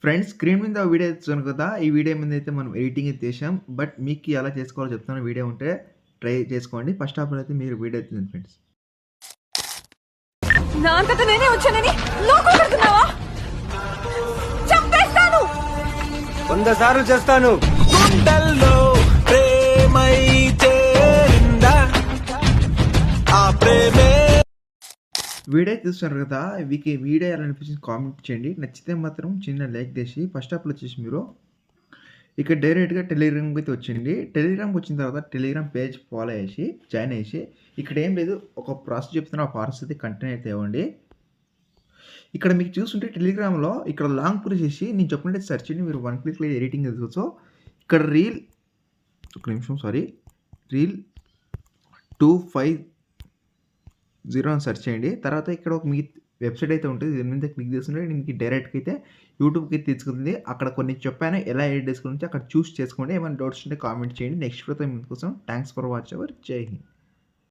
Friends screen మీద video చూసాను కదా! ఈ వీడియో మీదైతే మనం ఎడిటింగ్ అయితే చేశాం. బట్ మీకు ఎలా చేసుకోవాలో చెప్తాను. వీడియో ఉంటే ట్రై చేసుకోండి. ఫస్ట్ హాఫ్‌లో అయితే మీరు వీడియో అయితే చూడండి ఫ్రెండ్స్. నా అంతట నేనే వచ్చానని లోకం పెడుతున్నావా? చంపేస్తాను. 100 సార్లు చేస్తాను. గుండెల్లో ప్రేమై చేరిందా ఆ ప్రేమే. వీడియో చూస్తున్నారు కదా! మీకు ఈ వీడియో ఎలా అనిపించింది కామెంట్ చేయండి. నచ్చితే మాత్రం చిన్న లైక్ చేసి ఫస్ట్ హాఫ్‌లో వచ్చేసి మీరు ఇక్కడ డైరెక్ట్‌గా టెలిగ్రామ్‌కి అయితే వచ్చేయండి. టెలిగ్రామ్‌కి వచ్చిన తర్వాత టెలిగ్రామ్ పేజ్ ఫాలో చేసి జాయిన్ అయ్యేసి ఇక్కడ ఏం లేదు ఒక ప్రాసెస్ చెప్తున్నా ఆ ప్రాసెస్ అయితే కంటిన్యూ అయితే అవ్వండి. ఇక్కడ మీకు చూస్తుంటే టెలిగ్రామ్‌లో ఇక్కడ లాంగ్ ప్రెస్ చేసి నేను చెప్పినట్టు సెర్చ్ చేయండి. మీరు 1 క్లిక్‌లో ఎడిటింగ్ చేసుకోవచ్చు. ఇక్కడ ఒక నిమిషం రీల్ 250 అని సెర్చ్ చేయండి. తర్వాత ఇక్కడ ఒక మీ వెబ్‌సైట్ అయితే ఉంటుంది. దీని మీద క్లిక్ చేస్తుంటే మీకు డైరెక్ట్‌గా అయితే యూట్యూబ్‌కి తీసుకెళ్తుంది. అక్కడ కొన్ని చెప్పాను ఎలా ఎడిట్ చేసుకోవాలో అక్కడ చూస్ చేసుకోండి. ఏమైనా డౌట్స్ ఉంటే కామెంట్ చేయండి. నెక్స్ట్ వీడియోతో మీకోసం థాంక్స్ ఫర్ వాచ్ అవర్ జై హింద్.